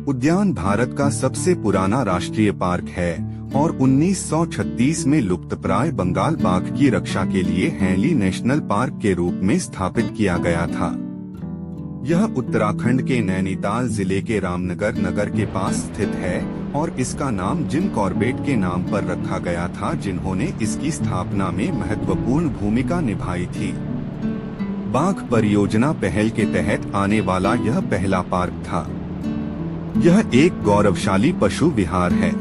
उद्यान भारत का सबसे पुराना राष्ट्रीय पार्क है और 1936 में लुप्तप्राय बंगाल बाघ की रक्षा के लिए हैली नेशनल पार्क के रूप में स्थापित किया गया था। यह उत्तराखंड के नैनीताल जिले के रामनगर नगर के पास स्थित है और इसका नाम जिम कॉर्बेट के नाम पर रखा गया था, जिन्होंने इसकी स्थापना में महत्वपूर्ण भूमिका निभाई थी। बाघ परियोजना पहल के तहत आने वाला यह पहला पार्क था। यह एक गौरवशाली पशु विहार है।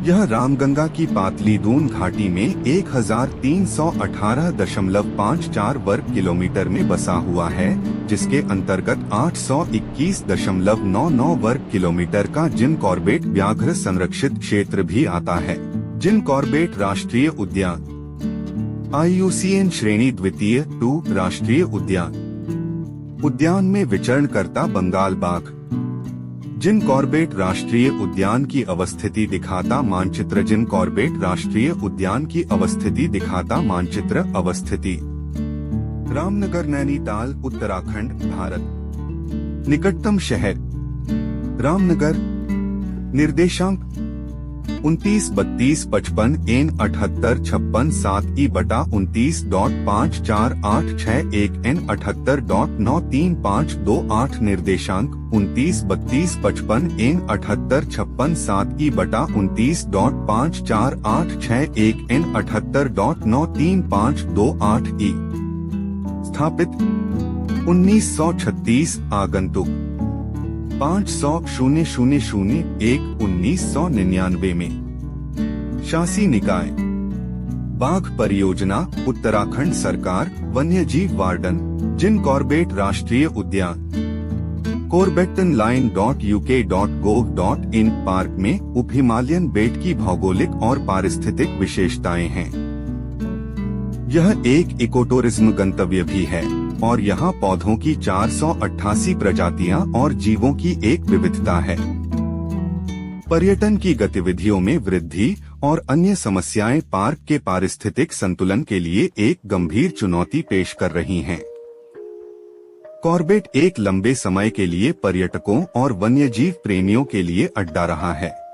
यह रामगंगा की पातली दून घाटी में 1318.54 वर्ग किलोमीटर में बसा हुआ है, जिसके अंतर्गत 821.99 वर्ग किलोमीटर का जिम कॉर्बेट व्याघ्र संरक्षित क्षेत्र भी आता है। जिम कॉर्बेट राष्ट्रीय उद्यान IUCN श्रेणी द्वितीय 2 राष्ट्रीय उद्यान में विचरण करता बंगाल बाघ। जिम कॉर्बेट राष्ट्रीय उद्यान की अवस्थिति दिखाता मानचित्र। जिम कॉर्बेट राष्ट्रीय उद्यान की अवस्थिति दिखाता मानचित्र। अवस्थिति रामनगर, नैनीताल, उत्तराखंड, भारत। निकटतम शहर रामनगर। निर्देशांक 293255 N 7856 7E/29.54861 N 78.93528। निर्देशांक 293255 N 7856 7E/29.54861 N 78.93528E। स्थापित 1936। आगंतुक 500,001 1999 में। शासी निकाय बाघ परियोजना, उत्तराखंड सरकार, वन्यजीव वार्डन, जिम कॉर्बेट राष्ट्रीय उद्यान। corbettonline.uk.gov.in पार्क में उप हिमालयन बेट की भौगोलिक और पारिस्थितिक विशेषताएं हैं। यह एक इकोटूरिज्म गंतव्य भी है और यहाँ पौधों की 488 प्रजातियां और जीवों की एक विविधता है। पर्यटन की गतिविधियों में वृद्धि और अन्य समस्याएं पार्क के पारिस्थितिक संतुलन के लिए एक गंभीर चुनौती पेश कर रही हैं। कॉर्बेट एक लंबे समय के लिए पर्यटकों और वन्यजीव प्रेमियों के लिए अड्डा रहा है।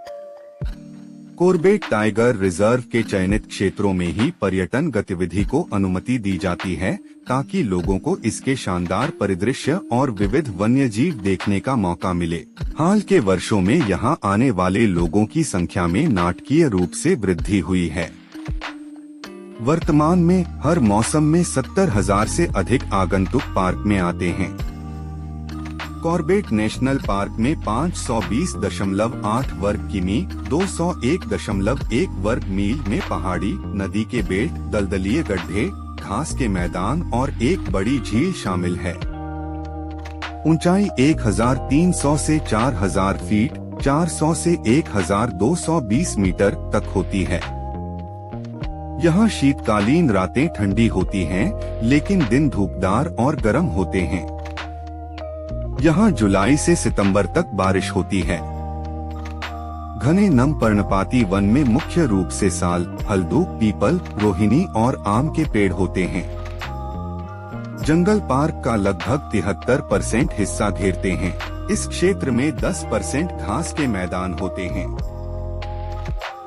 कॉर्बेट टाइगर रिजर्व के चयनित क्षेत्रों में ही पर्यटन गतिविधि को अनुमति दी जाती है, ताकि लोगों को इसके शानदार परिदृश्य और विविध वन्यजीव देखने का मौका मिले। हाल के वर्षों में यहां आने वाले लोगों की संख्या में नाटकीय रूप से वृद्धि हुई है। वर्तमान में हर मौसम में 70,000 से अधिक आगंतुक पार्क में आते हैं। कॉर्बेट नेशनल पार्क में 520.8 वर्ग किमी 201.1 वर्ग मील में पहाड़ी, नदी के बेट, दलदलीय गड्ढे, घास के मैदान और एक बड़ी झील शामिल है। ऊंचाई 1300 से 4000 फीट 400 से 1220 मीटर तक होती है। यहाँ शीतकालीन रातें ठंडी होती हैं, लेकिन दिन धूपदार और गर्म होते हैं। यहाँ जुलाई से सितंबर तक बारिश होती है। घने नम पर्णपाती वन में मुख्य रूप से साल, हल्दू, पीपल, रोहिणी और आम के पेड़ होते हैं। जंगल पार्क का लगभग 73% हिस्सा घेरते हैं। इस क्षेत्र में 10% घास के मैदान होते हैं।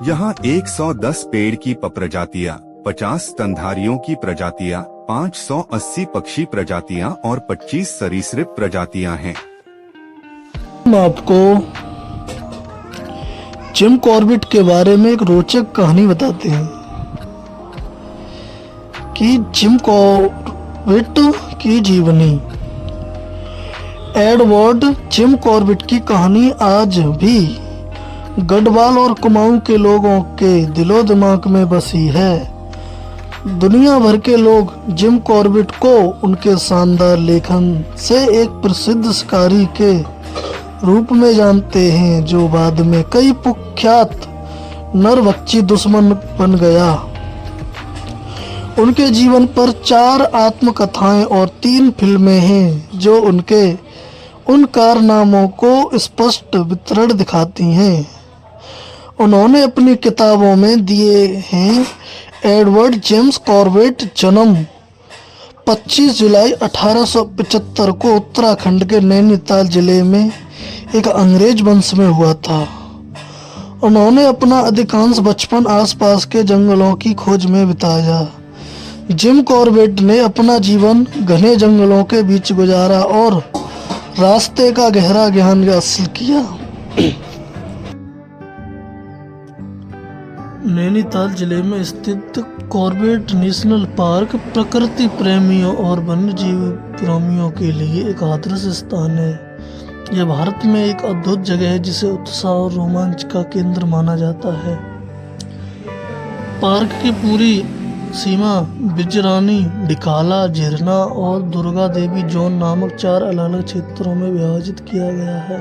यहाँ 110 पेड़ की प्रजातियाँ, 50 स्तनधारियों की प्रजातियाँ, 580 पक्षी प्रजातियां और 25 सरीसृप प्रजातियां हैं। हम आपको जिम कॉर्बेट के बारे में एक रोचक कहानी बताते हैं कि जिम कॉर्बेट की जीवनी। एडवर्ड जिम कॉर्बेट की कहानी आज भी गढ़वाल और कुमाऊं के लोगों के दिलो दिमाग में बसी है। दुनिया भर के लोग जिम कॉर्बेट को उनके शानदार लेखन से एक प्रसिद्ध शिकारी के रूप में जानते हैं, जो बाद में कई कुख्यात नरभक्षी दुश्मन बन गया। उनके जीवन पर 4 आत्मकथाएं और 3 फिल्में हैं, जो उनके उन कारनामों को स्पष्ट वितरण दिखाती हैं। उन्होंने अपनी किताबों में दिए हैं। एडवर्ड जेम्स कॉर्बेट जन्म 25 जुलाई 1875 को उत्तराखंड के नैनीताल जिले में एक अंग्रेज वंश में हुआ था। उन्होंने अपना अधिकांश बचपन आसपास के जंगलों की खोज में बिताया। जिम कॉर्बेट ने अपना जीवन घने जंगलों के बीच गुजारा और रास्ते का गहरा ज्ञान हासिल किया। नैनीताल जिले में स्थित कॉर्बेट नेशनल पार्क प्रकृति प्रेमियों और वन्यजीव प्रेमियों के लिए एक आदर्श स्थान है। यह भारत में एक अद्भुत जगह है जिसे उत्साह और रोमांच का केंद्र माना जाता है। पार्क की पूरी सीमा बिजरानी, डिकाला, झिरना और दुर्गा देवी जोन नामक 4 अलग-अलग क्षेत्रों में विभाजित किया गया है।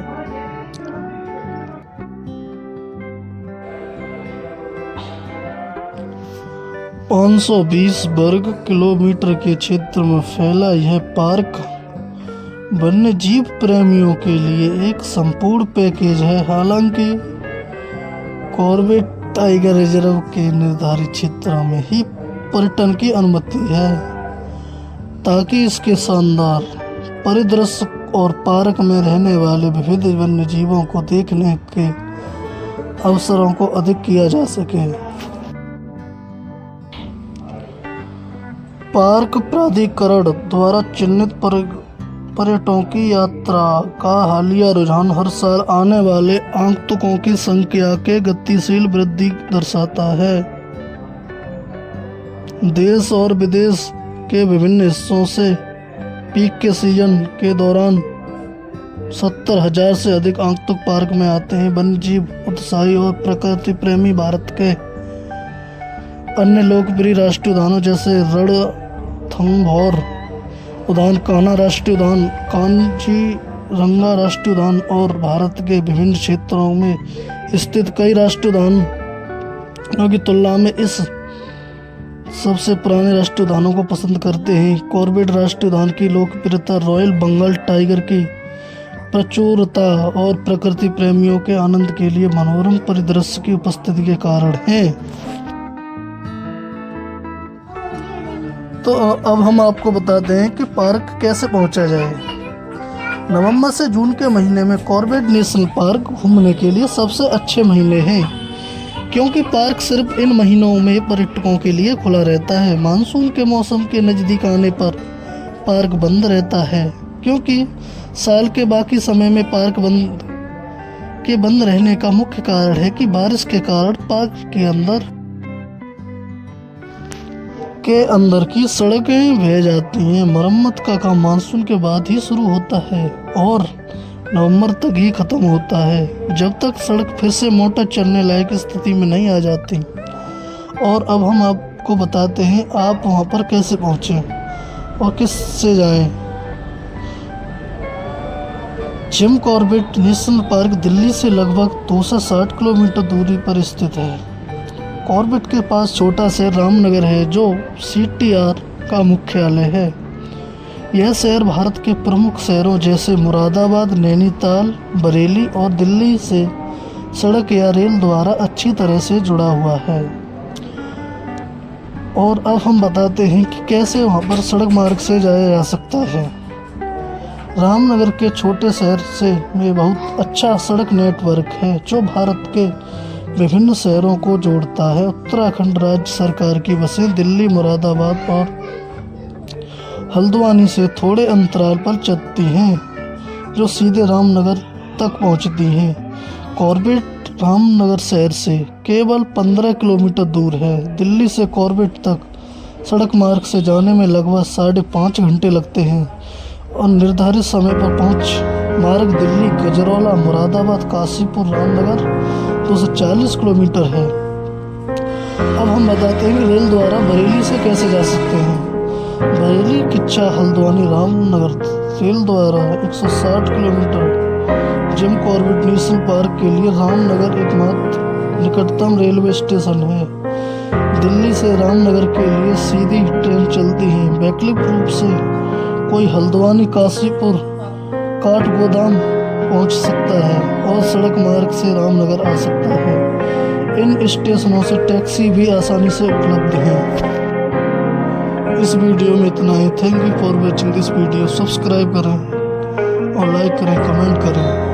(520 वर्ग किलोमीटर के क्षेत्र में फैला यह पार्क वन्य जीव प्रेमियों के लिए एक संपूर्ण पैकेज है। हालांकि कॉर्बेट टाइगर रिजर्व के निर्धारित क्षेत्रों में ही पर्यटन की अनुमति है, ताकि इसके शानदार परिदृश्य और पार्क में रहने वाले विविध वन्य जीवों को देखने के अवसरों को अधिक किया जा सके। पार्क प्राधिकरण द्वारा चिन्हित पर्यटकों की यात्रा का हालिया रुझान हर साल आने वाले आगंतुकों की संख्या के गतिशील वृद्धि दर्शाता है। देश और विदेश के विभिन्न हिस्सों से पीक के सीजन के दौरान 70,000 से अधिक आगंतुक पार्क में आते हैं। वन्यजीव उत्साही और प्रकृति प्रेमी भारत के अन्य लोकप्रिय राष्ट्रीय उद्यानों जैसे रणथंभौर उद्यान, कान्हा राष्ट्रीय उद्यान, कांजीरंगा राष्ट्रीय उद्यान और भारत के विभिन्न क्षेत्रों में स्थित कई राष्ट्रीय उद्यानों की तुलना में इस सबसे पुराने राष्ट्रीय उद्यानों को पसंद करते हैं। कॉर्बेट राष्ट्रीय उद्यान की लोकप्रियता रॉयल बंगाल टाइगर की प्रचुरता और प्रकृति प्रेमियों के आनंद के लिए मनोरम परिदृश्य की उपस्थिति के कारण है। तो अब हम आपको बताते हैं कि पार्क कैसे पहुंचा जाए। नवंबर से जून के महीने में कॉर्बेट नेशनल पार्क घूमने के लिए सबसे अच्छे महीने हैं, क्योंकि पार्क सिर्फ इन महीनों में पर्यटकों के लिए खुला रहता है। मानसून के मौसम के नज़दीक आने पर पार्क बंद रहता है, क्योंकि साल के बाकी समय में पार्क बंद रहने का मुख्य कारण है कि बारिश के कारण पार्क के अंदर की सड़कें बह जाती हैं। मरम्मत का काम मानसून के बाद ही शुरू होता है और नवंबर तक ही खत्म होता है, जब तक सड़क फिर से मोटर चलने लायक स्थिति में नहीं आ जाती। और अब हम आपको बताते हैं आप वहां पर कैसे पहुंचें और किस से जाएं। Jim Corbett national park Delhi से लगभग 260 किलोमीटर दूरी पर स्थित है। कॉर्बेट के पास छोटा शहर रामनगर है, जो CTR का मुख्यालय है। यह शहर भारत के प्रमुख शहरों जैसे मुरादाबाद, नैनीताल, बरेली और दिल्ली से सड़क या रेल द्वारा अच्छी तरह से जुड़ा हुआ है। और अब हम बताते हैं कि कैसे वहां पर सड़क मार्ग से जाया जा सकता है। रामनगर के छोटे शहर में बहुत अच्छा सड़क नेटवर्क है, जो भारत के विभिन्न शहरों को जोड़ता है। उत्तराखंड राज्य सरकार की बसें दिल्ली, मुरादाबाद और हल्द्वानी से थोड़े अंतराल पर चलती हैं, जो सीधे रामनगर तक पहुंचती हैं। कॉर्बेट रामनगर शहर से केवल 15 किलोमीटर दूर है। दिल्ली से कॉर्बेट तक सड़क मार्ग से जाने में लगभग 5.5 घंटे लगते हैं और निर्धारित समय पर पहुंच मार्ग दिल्ली, गजरौला, मुरादाबाद, काशीपुर, रामनगर 240 किलोमीटर है। अब हम बताते हैं कि रेल द्वारा बरेली से कैसे जा सकते हैं। बरेली, किच्चा, हल्द्वानी, रामनगर रेल द्वारा 160 kilometre. Jim Corbett national park के लिए रामनगर एकमात्र निकटतम रेलवे स्टेशन है। दिल्ली से रामनगर के लिए सीधी ट्रेन चलती है। वैकल्पिक रूप से कोई हल्द्वानी, काशीपुर, काठगोदाम पहुंच सकता है और सड़क मार्ग से रामनगर आ सकता है। इन स्टेशनों से टैक्सी भी आसानी से उपलब्ध है। इस वीडियो में इतना ही। Thank you for watching this video. Subscribe करें और लाइक करें, कमेंट करें।